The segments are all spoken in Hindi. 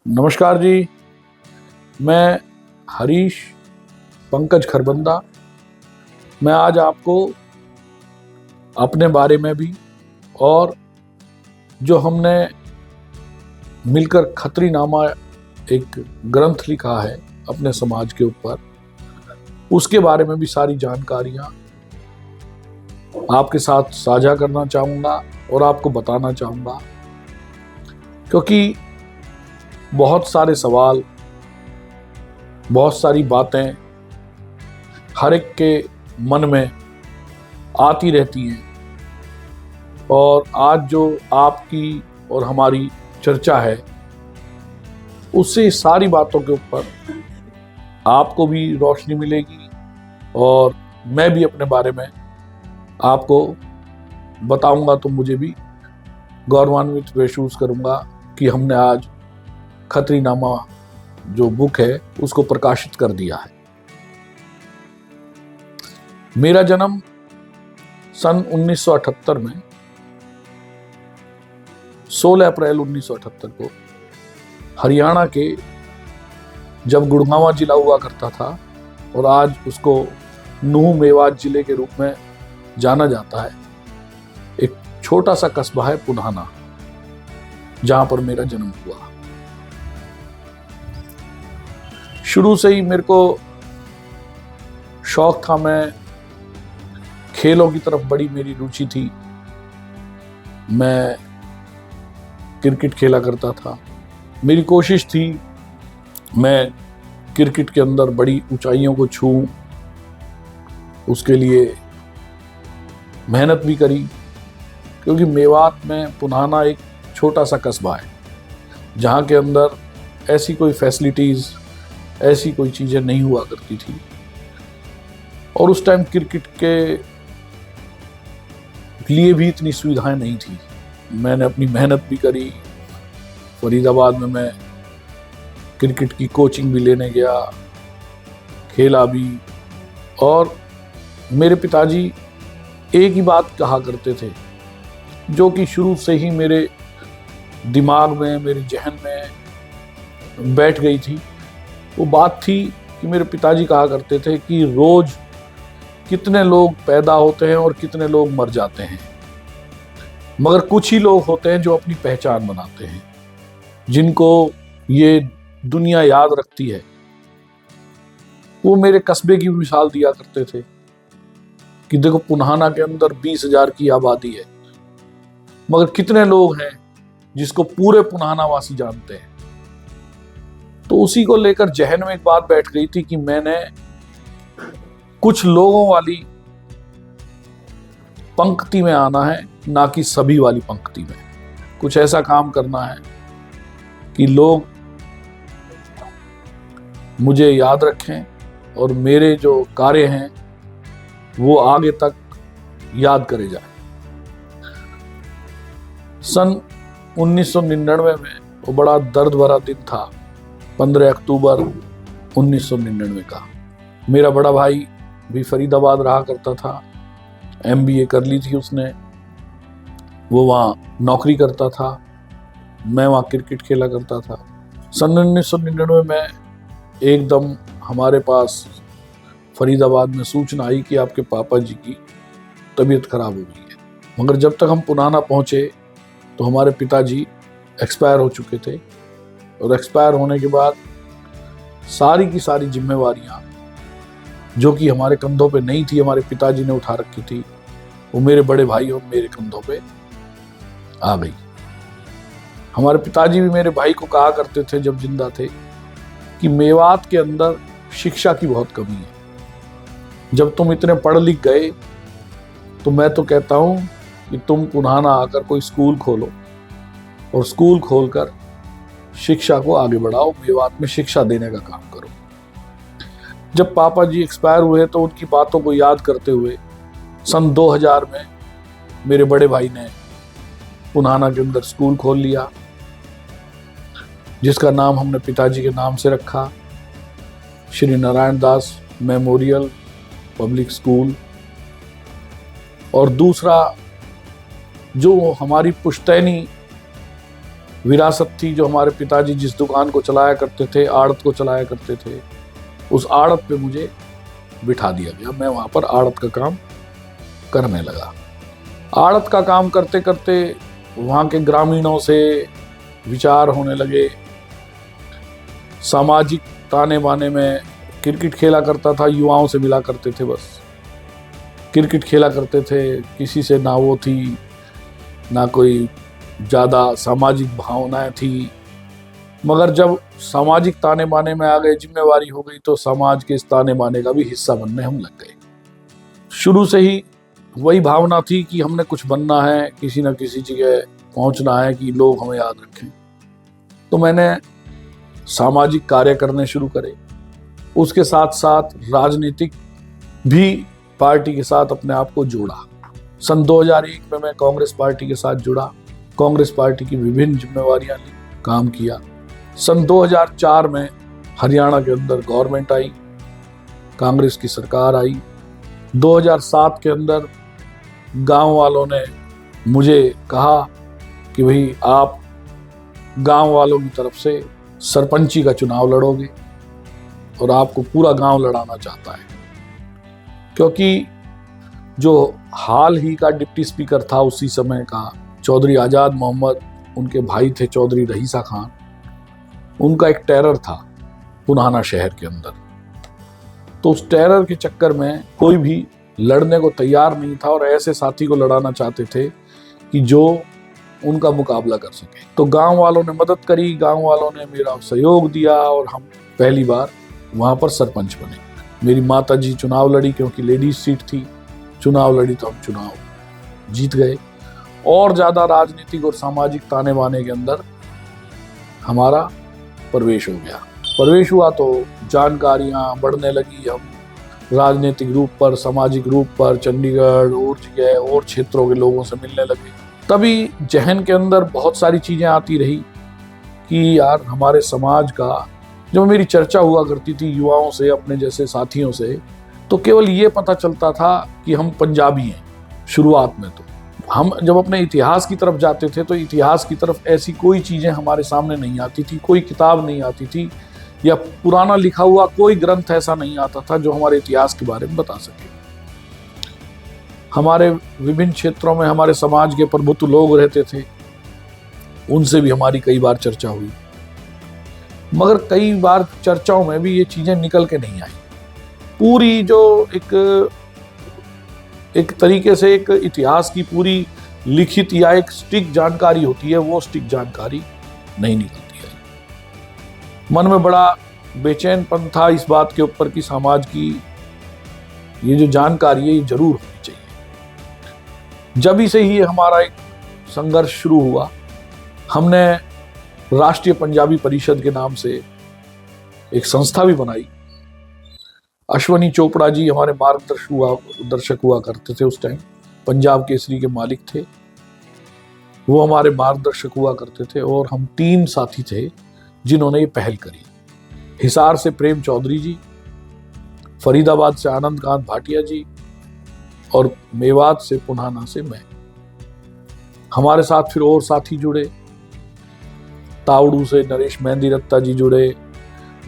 नमस्कार जी। मैं हरीश पंकज खरबंदा। मैं आज आपको अपने बारे में भी और जो हमने मिलकर खत्रीनामा एक ग्रंथ लिखा है अपने समाज के ऊपर, उसके बारे में भी सारी जानकारियां आपके साथ साझा करना चाहूँगा और आपको बताना चाहूँगा, क्योंकि बहुत सारे सवाल, बहुत सारी बातें हर एक के मन में आती रहती हैं। और आज जो आपकी और हमारी चर्चा है, उससे सारी बातों के ऊपर आपको भी रोशनी मिलेगी और मैं भी अपने बारे में आपको बताऊंगा, तो मुझे भी गौरवान्वित महसूस करूंगा कि हमने आज खत्रीनामा जो बुक है उसको प्रकाशित कर दिया है। मेरा जन्म सन 1978 में 16 अप्रैल 1978 को हरियाणा के जब गुड़गांव जिला हुआ करता था और आज उसको नूह मेवात जिले के रूप में जाना जाता है, एक छोटा सा कस्बा है पुन्हाना, जहां पर मेरा जन्म हुआ। शुरू से ही मेरे को शौक था, मैं खेलों की तरफ बड़ी मेरी रुचि थी। मैं क्रिकेट खेला करता था। मेरी कोशिश थी मैं क्रिकेट के अंदर बड़ी ऊंचाइयों को छूऊं, उसके लिए मेहनत भी करी, क्योंकि मेवात में पुन्हाना एक छोटा सा कस्बा है जहाँ के अंदर ऐसी कोई फैसिलिटीज़, ऐसी कोई चीज़ें नहीं हुआ करती थी। और उस टाइम क्रिकेट के लिए भी इतनी सुविधाएं नहीं थी। मैंने अपनी मेहनत भी करी। फरीदाबाद में मैं क्रिकेट की कोचिंग भी लेने गया, खेला भी। और मेरे पिताजी एक ही बात कहा करते थे, जो कि शुरू से ही मेरे दिमाग में, मेरे जहन में बैठ गई थी। वो बात थी कि मेरे पिताजी कहा करते थे कि रोज कितने लोग पैदा होते हैं और कितने लोग मर जाते हैं, मगर कुछ ही लोग होते हैं जो अपनी पहचान बनाते हैं, जिनको ये दुनिया याद रखती है। वो मेरे कस्बे की मिसाल दिया करते थे कि देखो, पुन्हाना के अंदर 20,000 की आबादी है, मगर कितने लोग हैं जिसको पूरे पुन्हाना वासी जानते हैं। तो उसी को लेकर जहन में एक बात बैठ गई थी कि मैंने कुछ लोगों वाली पंक्ति में आना है, ना कि सभी वाली पंक्ति में। कुछ ऐसा काम करना है कि लोग मुझे याद रखें और मेरे जो कार्य हैं वो आगे तक याद करे जाए। सन 1999 में वो बड़ा दर्द भरा दिन था, 15 अक्टूबर 1999 का। मेरा बड़ा भाई भी फरीदाबाद रहा करता था, MBA कर ली थी उसने, वो वहाँ नौकरी करता था, मैं वहाँ क्रिकेट खेला करता था। सन 1999 में एकदम हमारे पास फरीदाबाद में सूचना आई कि आपके पापा जी की तबीयत खराब हो गई है। मगर जब तक हम पुन्हाना पहुँचे तो हमारे पिताजी एक्सपायर हो चुके थे। और एक्सपायर होने के बाद सारी की सारी जिम्मेवारियां जो कि हमारे कंधों पे नहीं थी, हमारे पिताजी ने उठा रखी थी, वो मेरे बड़े भाई और मेरे कंधों पे आ गई। हमारे पिताजी भी मेरे भाई को कहा करते थे जब जिंदा थे कि मेवात के अंदर शिक्षा की बहुत कमी है। जब तुम इतने पढ़ लिख गए तो मैं तो कहता हूं कि तुम पुन्हाना आकर कोई स्कूल खोलो और स्कूल खोलकर शिक्षा को आगे बढ़ाओ, मेवात में शिक्षा देने का काम करो। जब पापा जी एक्सपायर हुए तो उनकी बातों को याद करते हुए सन 2000 में मेरे बड़े भाई ने पुन्हाना के अंदर स्कूल खोल लिया, जिसका नाम हमने पिताजी के नाम से रखा, Shri Narayan Das memorial public school. और दूसरा, जो हमारी पुश्तैनी विरासत थी जो हमारे पिताजी जिस दुकान को चलाया करते थे, आड़त को चलाया करते थे, उस आड़त पे मुझे बिठा दिया गया। मैं वहाँ पर आड़त का काम करने लगा। आड़त का काम करते करते वहाँ के ग्रामीणों से विचार होने लगे। सामाजिक ताने बाने में क्रिकेट खेला करता था, युवाओं से मिला करते थे, बस क्रिकेट खेला करते थे। किसी से ना वो थी, ना कोई ज़्यादा सामाजिक भावनाएं थी। मगर जब सामाजिक ताने बाने में आ गए, जिम्मेवारी हो गई, तो समाज के इस ताने बाने का भी हिस्सा बनने हम लग गए। शुरू से ही वही भावना थी कि हमने कुछ बनना है, किसी न किसी जगह पहुंचना है कि लोग हमें याद रखें। तो मैंने सामाजिक कार्य करने शुरू करे। उसके साथ साथ राजनीतिक भी पार्टी के साथ अपने आप को जोड़ा। सन 2001 में मैं कांग्रेस पार्टी के साथ जुड़ा, कांग्रेस पार्टी की विभिन्न जिम्मेवारियां ली, काम किया। सन 2004 में हरियाणा के अंदर गवर्नमेंट आई, कांग्रेस की सरकार आई। 2007 के अंदर गांव वालों ने मुझे कहा कि भाई आप गांव वालों की तरफ से सरपंची का चुनाव लड़ोगे और आपको पूरा गांव लड़ाना चाहता है। क्योंकि जो हाल ही का डिप्टी स्पीकर था उसी समय का, चौधरी आज़ाद मोहम्मद, उनके भाई थे चौधरी रहीसा खान, उनका एक टेरर था पुनाना शहर के अंदर। तो उस टेरर के चक्कर में कोई भी लड़ने को तैयार नहीं था और ऐसे साथी को लड़ाना चाहते थे कि जो उनका मुकाबला कर सके। तो गांव वालों ने मदद करी, गांव वालों ने मेरा सहयोग दिया और हम पहली बार वहां पर सरपंच बने। मेरी माता जी चुनाव लड़ी, क्योंकि लेडीज सीट थी, चुनाव लड़ी तो हम चुनाव जीत गए। और ज़्यादा राजनीतिक और सामाजिक ताने बाने के अंदर हमारा प्रवेश हो गया। प्रवेश हुआ तो जानकारियाँ बढ़ने लगी। हम राजनीतिक रूप पर, सामाजिक रूप पर चंडीगढ़ और जगह और क्षेत्रों के लोगों से मिलने लगे। तभी जहन के अंदर बहुत सारी चीज़ें आती रही कि यार हमारे समाज का, जब मेरी चर्चा हुआ करती थी युवाओं से, अपने जैसे साथियों से, तो केवल ये पता चलता था कि हम पंजाबी हैं शुरुआत में। तो हम जब अपने इतिहास की तरफ जाते थे तो इतिहास की तरफ ऐसी कोई चीज़ें हमारे सामने नहीं आती थी, कोई किताब नहीं आती थी या पुराना लिखा हुआ कोई ग्रंथ ऐसा नहीं आता था जो हमारे इतिहास के बारे में बता सके। हमारे विभिन्न क्षेत्रों में हमारे समाज के प्रभुत्व लोग रहते थे, उनसे भी हमारी कई बार चर्चा हुई, मगर कई बार चर्चाओं में भी ये चीज़ें निकल के नहीं आई। पूरी जो एक तरीके से एक इतिहास की पूरी लिखित या एक स्टिक जानकारी होती है, वो स्टिक जानकारी नहीं निकलती है। मन में बड़ा बेचैनपन था इस बात के ऊपर कि समाज की ये जो जानकारी है ये जरूर होनी चाहिए। जब से ही हमारा एक संघर्ष शुरू हुआ, हमने राष्ट्रीय पंजाबी परिषद के नाम से एक संस्था भी बनाई। अश्वनी चोपड़ा जी हमारे मार्गदर्शक हुआ करते थे उस टाइम, पंजाब केसरी के मालिक थे, वो हमारे मार्गदर्शक हुआ करते थे। और हम 3 साथी थे जिन्होंने ये पहल करी। हिसार से प्रेम चौधरी जी, फरीदाबाद से आनंद कांत भाटिया जी और मेवात से पुनाना से मैं। हमारे साथ फिर और साथी जुड़े। तावड़ू से नरेश मेहंदी रत्ता जी जुड़े,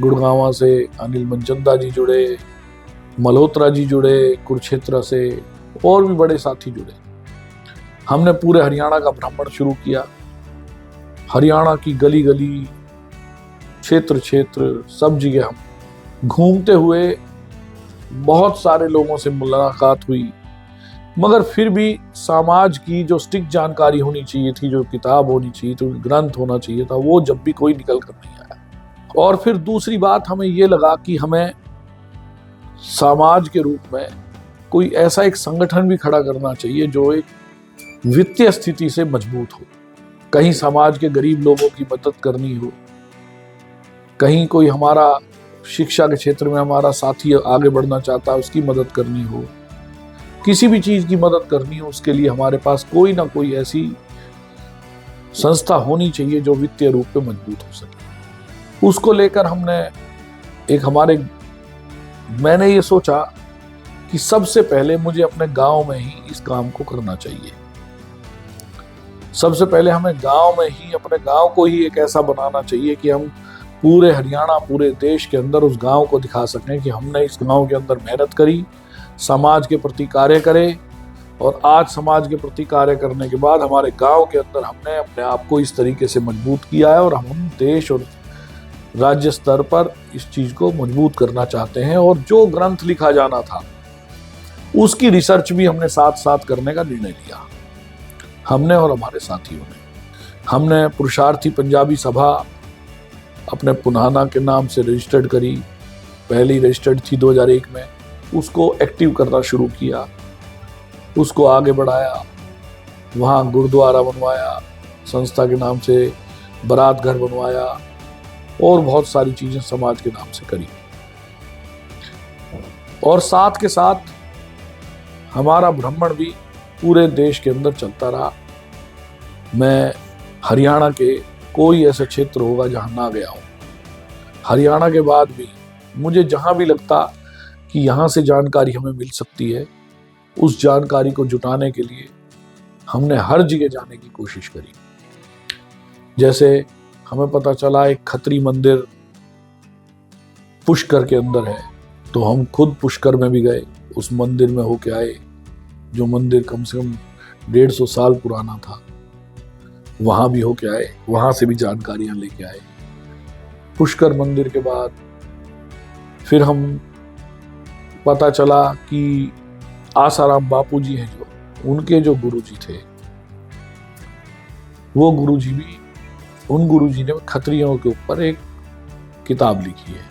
गुड़गांवा से अनिल मनचंदा जी जुड़े, मल्होत्रा जी जुड़े, कुरुक्षेत्र से और भी बड़े साथी जुड़े। हमने पूरे हरियाणा का भ्रमण शुरू किया। हरियाणा की गली गली, क्षेत्र क्षेत्र, सब जगह हम घूमते हुए बहुत सारे लोगों से मुलाकात हुई, मगर फिर भी समाज की जो स्टिक जानकारी होनी चाहिए थी, जो किताब होनी चाहिए थी, ग्रंथ होना चाहिए था, वो जब भी कोई निकल कर नहीं आया। और फिर दूसरी बात हमें ये लगा कि हमें समाज के रूप में कोई ऐसा एक संगठन भी खड़ा करना चाहिए जो एक वित्तीय स्थिति से मजबूत हो। कहीं समाज के गरीब लोगों की मदद करनी हो, कहीं कोई हमारा शिक्षा के क्षेत्र में हमारा साथी आगे बढ़ना चाहता है उसकी मदद करनी हो, किसी भी चीज की मदद करनी हो, उसके लिए हमारे पास कोई ना कोई ऐसी संस्था होनी चाहिए जो वित्तीय रूप पे मजबूत हो सके। उसको लेकर मैंने ये सोचा कि सबसे पहले मुझे अपने गांव में ही इस काम को करना चाहिए। सबसे पहले हमें गांव में ही, अपने गांव को ही एक ऐसा बनाना चाहिए कि हम पूरे हरियाणा, पूरे देश के अंदर उस गांव को दिखा सकें कि हमने इस गांव के अंदर मेहनत करी, समाज के प्रति कार्य करे, और आज समाज के प्रति कार्य करने के बाद हमारे गांव के अंदर हमने अपने आप को इस तरीके से मजबूत किया है, और हम देश और राज्य स्तर पर इस चीज को मजबूत करना चाहते हैं। और जो ग्रंथ लिखा जाना था उसकी रिसर्च भी हमने साथ साथ करने का निर्णय लिया, हमने और हमारे साथियों ने। हमने पुरुषार्थी पंजाबी सभा अपने पुनाना के नाम से रजिस्टर्ड करी, पहली रजिस्टर्ड थी 2001 में, उसको एक्टिव करना शुरू किया, उसको आगे बढ़ाया, वहाँ गुरुद्वारा बनवाया, संस्था के नाम से बारात घर बनवाया, और बहुत सारी चीजें समाज के नाम से करी। और साथ के साथ हमारा भ्रमण भी पूरे देश के अंदर चलता रहा। मैं हरियाणा के कोई ऐसा क्षेत्र होगा जहां ना गया हूं। हरियाणा के बाद भी मुझे जहां भी लगता कि यहां से जानकारी हमें मिल सकती है, उस जानकारी को जुटाने के लिए हमने हर जगह जाने की कोशिश करी। जैसे हमें पता चला एक खत्री मंदिर पुष्कर के अंदर है, तो हम खुद पुष्कर में भी गए, उस मंदिर में होके आए, जो मंदिर कम से कम 150 साल पुराना था, वहां भी होके आए, वहां से भी जानकारियां लेके आए। पुष्कर मंदिर के बाद फिर हम पता चला कि आसाराम बापू जी हैं, जो उनके जो गुरुजी थे, वो गुरुजी भी, उन गुरुजी ने खत्रियों के ऊपर एक किताब लिखी है,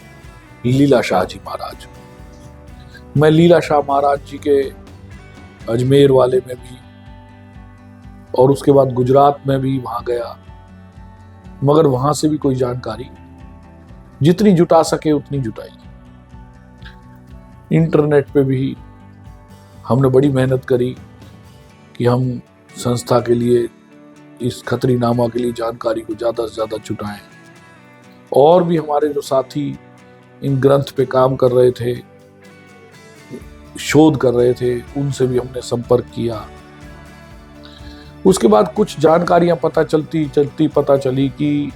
लीला शाह जी महाराज। मैं लीला शाह महाराज जी के अजमेर वाले में भी, और उसके बाद गुजरात में भी वहां गया, मगर वहां से भी कोई जानकारी जितनी जुटा सके उतनी जुटाई। इंटरनेट पे भी हमने बड़ी मेहनत करी कि हम संस्था के लिए, इस खत्री नामा के लिए जानकारी को ज़्यादा से ज़्यादा जुटाएं। और भी हमारे जो साथी इन ग्रंथ पे काम कर रहे थे, शोध कर रहे थे, उनसे भी हमने संपर्क किया। उसके बाद कुछ जानकारियां पता पता चली कि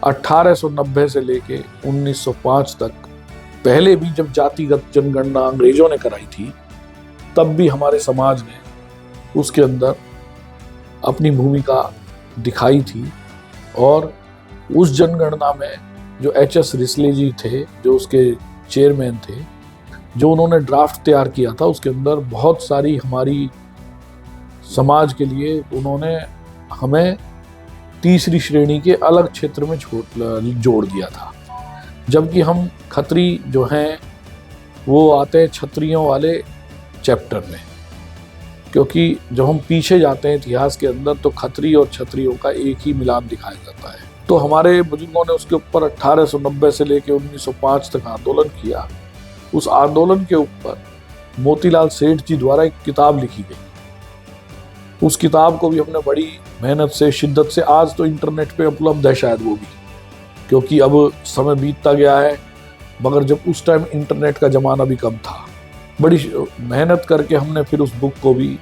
1890 से लेके 1905 तक, पहले भी जब जातिगत जनगणना अंग्रेजों ने कराई थी, तब भी हमारे समाज ने उसके अंदर अपनी भूमिका दिखाई थी। और उस जनगणना में जो HS रिस्ले जी थे, जो उसके चेयरमैन थे, जो उन्होंने ड्राफ्ट तैयार किया था, उसके अंदर बहुत सारी हमारी समाज के लिए उन्होंने हमें तीसरी श्रेणी के अलग क्षेत्र में जोड़ दिया था, जबकि हम खत्री जो हैं वो आते हैं क्षत्रियों वाले चैप्टर में। क्योंकि जब हम पीछे जाते हैं इतिहास के अंदर, तो खत्री और क्षत्रियों का एक ही मिलान दिखाया जाता है। तो हमारे बुजुर्गों ने उसके ऊपर 1890 से लेकर 1905 तक आंदोलन किया। उस आंदोलन के ऊपर मोतीलाल सेठ जी द्वारा एक किताब लिखी गई। उस किताब को भी हमने बड़ी मेहनत से, शिद्दत से, आज तो इंटरनेट पे उपलब्ध है शायद वो भी, क्योंकि अब समय बीतता गया है, मगर जब उस टाइम इंटरनेट का ज़माना भी कम था, बड़ी मेहनत करके हमने फिर उस बुक को भी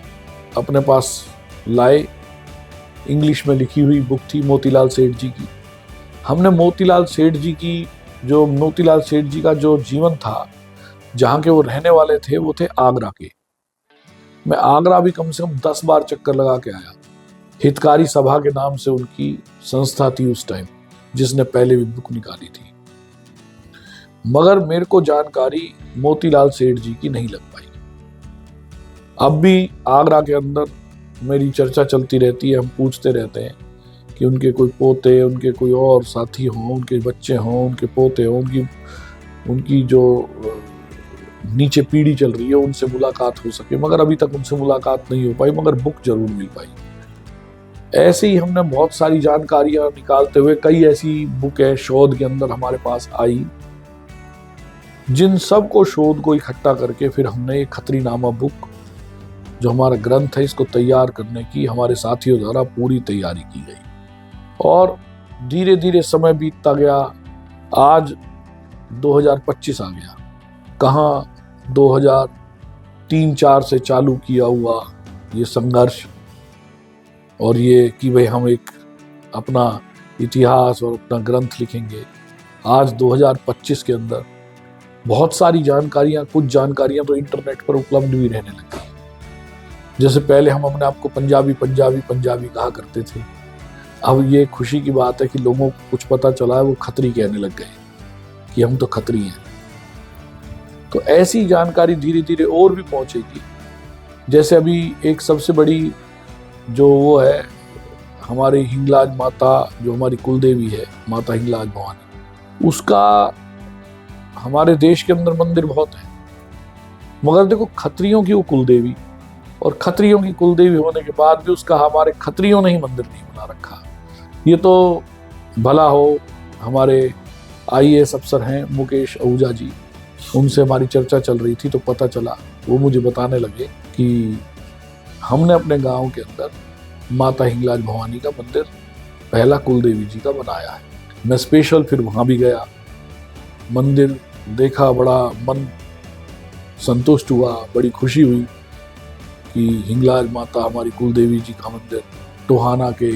अपने पास लाए। इंग्लिश में लिखी हुई बुक थी मोतीलाल सेठ जी की। हमने मोतीलाल सेठ जी का जो जीवन था, जहाँ के वो रहने वाले थे, वो थे आगरा के। मैं आगरा भी कम से कम 10 बार चक्कर लगा के आया। हितकारी सभा के नाम से उनकी संस्था थी उस टाइम, जिसने पहले भी बुक निकाली थी, मगर मेरे को जानकारी मोतीलाल सेठ जी की नहीं लग पाई। अब भी आगरा के अंदर मेरी चर्चा चलती रहती है, हम पूछते रहते हैं कि उनके कोई पोते, उनके कोई और साथी हों, उनके बच्चे हों, उनके पोते हों, उनकी जो नीचे पीढ़ी चल रही है उनसे मुलाकात हो सके, मगर अभी तक उनसे मुलाकात नहीं हो पाई, मगर बुक जरूर मिल पाई। ऐसे ही हमने बहुत सारी जानकारियां निकालते हुए, कई ऐसी बुक है शोध के अंदर हमारे पास आई, जिन सब को शोध को इकट्ठा करके फिर हमने एक खत्रीनामा बुक, जो हमारा ग्रंथ है, इसको तैयार करने की हमारे साथियों द्वारा पूरी तैयारी की गई। और धीरे धीरे समय बीतता गया, आज 2025 आ गया। कहाँ 2003-04 से चालू किया हुआ ये संघर्ष और ये कि भाई हम एक अपना इतिहास और अपना ग्रंथ लिखेंगे। आज 2025 के अंदर बहुत सारी जानकारियां, कुछ जानकारियां तो इंटरनेट पर उपलब्ध भी रहने लगी। जैसे पहले हम अपने आप को पंजाबी पंजाबी पंजाबी कहा करते थे, अब ये खुशी की बात है कि लोगों को कुछ पता चला है, वो खत्री कहने लग गए कि हम तो खत्री हैं। तो ऐसी जानकारी धीरे धीरे और भी पहुंचेगी। जैसे अभी एक सबसे बड़ी जो वो है हमारी हिंगलाज माता, जो हमारी कुलदेवी है माता हिंगलाज भवानी, उसका हमारे देश के अंदर मंदिर बहुत है। मगर देखो, खत्रियों की वो कुलदेवी, और खत्रियों की कुलदेवी होने के बाद भी उसका हमारे खत्रियों ने ही मंदिर नहीं बना रखा। ये तो भला हो हमारे IAS अफसर हैं मुकेश आहूजा जी, उनसे हमारी चर्चा चल रही थी तो पता चला, वो मुझे बताने लगे कि हमने अपने गांव के अंदर माता हिंगलाज भवानी का मंदिर पहला कुलदेवी जी का बनाया है। मैं स्पेशल फिर वहाँ भी गया, मंदिर देखा, बड़ा मन संतुष्ट हुआ, बड़ी खुशी हुई कि हिंगलाज माता हमारी कुलदेवी जी का मंदिर टोहाना के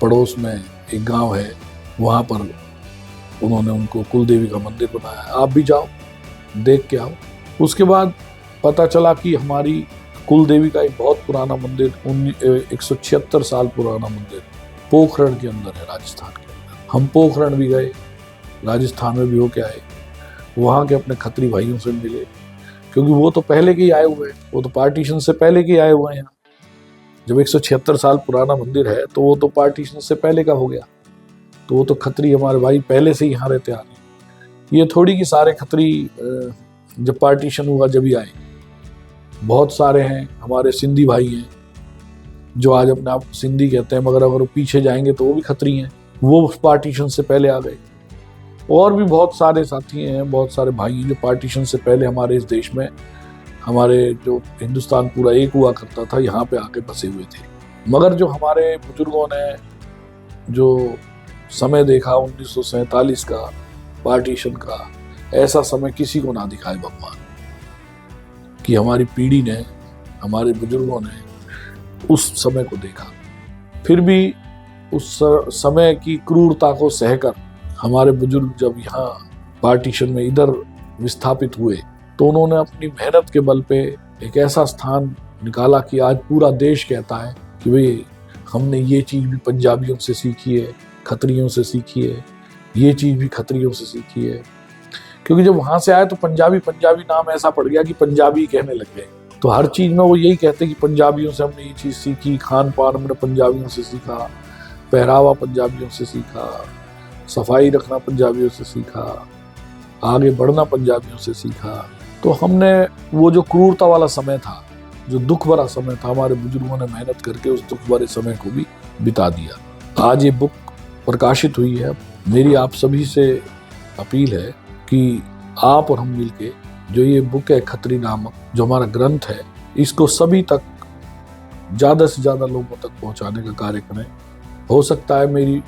पड़ोस में एक गांव है, वहाँ पर उन्होंने उनको कुलदेवी का मंदिर बनाया। आप भी जाओ, देख के आओ। उसके बाद पता चला कि हमारी कुलदेवी का एक बहुत पुराना मंदिर 176 साल पुराना मंदिर पोखरण के अंदर है, राजस्थान के अंदर। हम पोखरण भी गए, राजस्थान में भी होके आए, वहाँ के अपने खत्री भाइयों से मिले, क्योंकि वो तो पहले के ही आए हुए हैं, वो तो पार्टीशन से पहले के ही आए हुए हैं यहाँ। जब 176 साल पुराना मंदिर है तो वो तो पार्टीशन से पहले का हो गया, तो वो तो खत्री हमारे भाई पहले से ही यहाँ रहते आ रहे हैं। ये थोड़ी कि सारे खत्री जब पार्टीशन हुआ जब ही आए, बहुत सारे हैं हमारे सिंधी भाई हैं जो आज अपने आप सिंधी कहते हैं, मगर अगर वो पीछे जाएंगे तो वो भी खत्री हैं, वो पार्टीशन से पहले आ गए। और भी बहुत सारे साथी हैं, बहुत सारे भाई हैं जो पार्टीशन से पहले हमारे इस देश में, हमारे जो हिंदुस्तान पूरा एक हुआ करता था, यहाँ पे आके बसे हुए थे। मगर जो हमारे बुजुर्गों ने जो समय देखा 1947 का पार्टीशन का, ऐसा समय किसी को ना दिखाए भगवान, कि हमारी पीढ़ी ने, हमारे बुजुर्गों ने उस समय को देखा। फिर भी उस समय की क्रूरता को सहकर हमारे बुजुर्ग जब यहाँ पार्टीशन में इधर विस्थापित हुए तो उन्होंने अपनी मेहनत के बल पे एक ऐसा स्थान निकाला कि आज पूरा देश कहता है कि भाई हमने ये चीज़ भी पंजाबियों से सीखी है, खत्रियों से सीखी है, ये चीज़ भी खत्रियों से सीखी है। क्योंकि जब वहाँ से आए तो पंजाबी पंजाबी नाम ऐसा पड़ गया कि पंजाबी कहने लग गए। तो हर चीज़ में वो यही कहते कि पंजाबियों से हमने ये चीज़ सीखी, खान पान हमने पंजाबियों से सीखा, पहरावा पंजाबियों से सीखा, सफाई रखना पंजाबियों से सीखा, आगे बढ़ना पंजाबियों से सीखा। तो हमने वो जो क्रूरता वाला समय था, जो दुख भरा समय था, हमारे बुजुर्गों ने मेहनत करके उस दुख भरे समय को भी बिता दिया। आज ये बुक प्रकाशित हुई है। मेरी आप सभी से अपील है कि आप और हम मिलके जो ये बुक है खत्री नामक, जो हमारा ग्रंथ है, इसको सभी तक, ज़्यादा से ज़्यादा लोगों तक पहुंचाने का कार्य करें। हो सकता है मेरी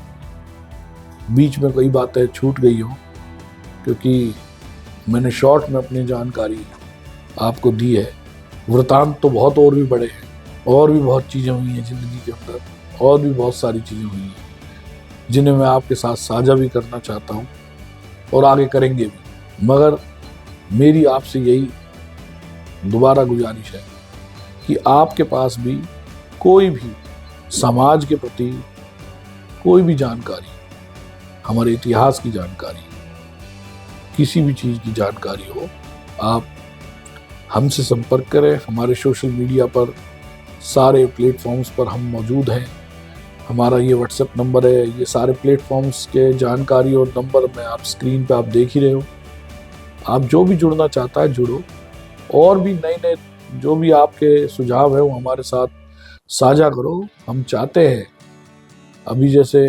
बीच में कई बातें छूट गई हों, क्योंकि मैंने शॉर्ट में अपनी जानकारी आपको दी है। वृतांत तो बहुत और भी बड़े हैं, और भी बहुत चीज़ें हुई हैं ज़िंदगी के अंदर, और भी बहुत सारी चीज़ें हुई हैं जिन्हें मैं आपके साथ साझा भी करना चाहता हूँ और आगे करेंगे भी। मगर मेरी आपसे यही दोबारा गुजारिश है कि आपके पास भी कोई भी समाज के प्रति कोई भी जानकारी, हमारे इतिहास की जानकारी, किसी भी चीज़ की जानकारी हो, आप हमसे संपर्क करें। हमारे सोशल मीडिया पर सारे प्लेटफॉर्म्स पर हम मौजूद हैं। हमारा ये व्हाट्सएप नंबर है, ये सारे प्लेटफॉर्म्स के जानकारी और नंबर में आप स्क्रीन पे आप देख ही रहे हो। आप जो भी जुड़ना चाहता है जुड़ो, और भी नए नए जो भी आपके सुझाव है वो हमारे साथ साझा करो। हम चाहते हैं, अभी जैसे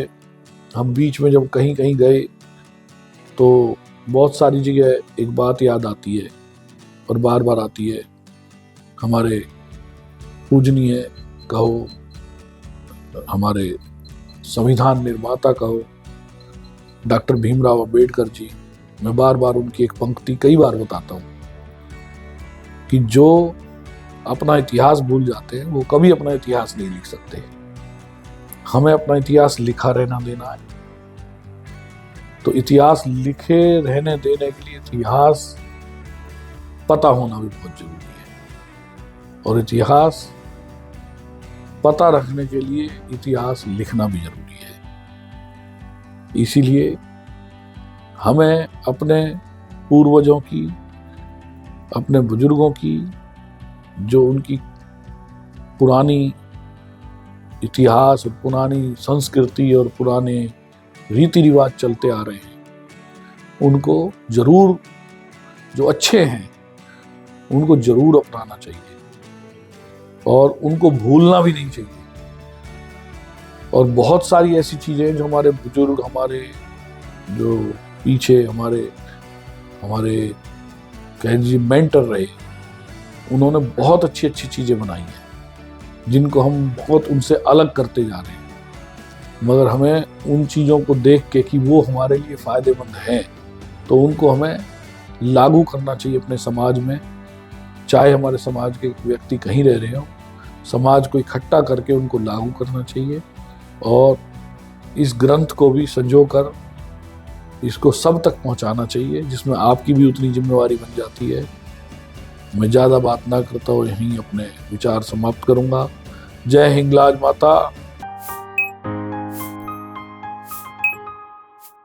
हम बीच में जब कहीं कहीं गए तो बहुत सारी जगह एक बात याद आती है और बार बार आती है। हमारे पूजनीय कहो, हमारे संविधान निर्माता कहो, डॉक्टर भीमराव अंबेडकर जी, मैं बार बार उनकी एक पंक्ति कई बार बताता हूँ कि जो अपना इतिहास भूल जाते हैं वो कभी अपना इतिहास नहीं लिख सकते। हमें अपना इतिहास लिखा रहना देना है। तो इतिहास लिखे रहने देने के लिए इतिहास पता होना भी बहुत जरूरी है, और इतिहास पता रखने के लिए इतिहास लिखना भी जरूरी है। इसीलिए हमें अपने पूर्वजों की, अपने बुजुर्गों की, जो उनकी पुरानी इतिहास और पुरानी संस्कृति और पुराने रीति रिवाज चलते आ रहे हैं, उनको जरूर, जो अच्छे हैं उनको जरूर अपनाना चाहिए, और उनको भूलना भी नहीं चाहिए। और बहुत सारी ऐसी चीजें जो हमारे बुजुर्ग, हमारे जो पीछे हमारे कह लीजिए मेंटर रहे, उन्होंने बहुत अच्छी अच्छी चीजें बनाई हैं, जिनको हम बहुत उनसे अलग करते जा रहे हैं। मगर हमें उन चीज़ों को देख के कि वो हमारे लिए फ़ायदेमंद हैं, तो उनको हमें लागू करना चाहिए अपने समाज में। चाहे हमारे समाज के व्यक्ति कहीं रह रहे हों, समाज को इकट्ठा करके उनको लागू करना चाहिए, और इस ग्रंथ को भी संजो कर इसको सब तक पहुंचाना चाहिए, जिसमें आपकी भी उतनी जिम्मेवारी बन जाती है। मैं ज़्यादा बात ना करता हुए यहीं अपने विचार समाप्त करूंगा। जय हिंगलाज माता।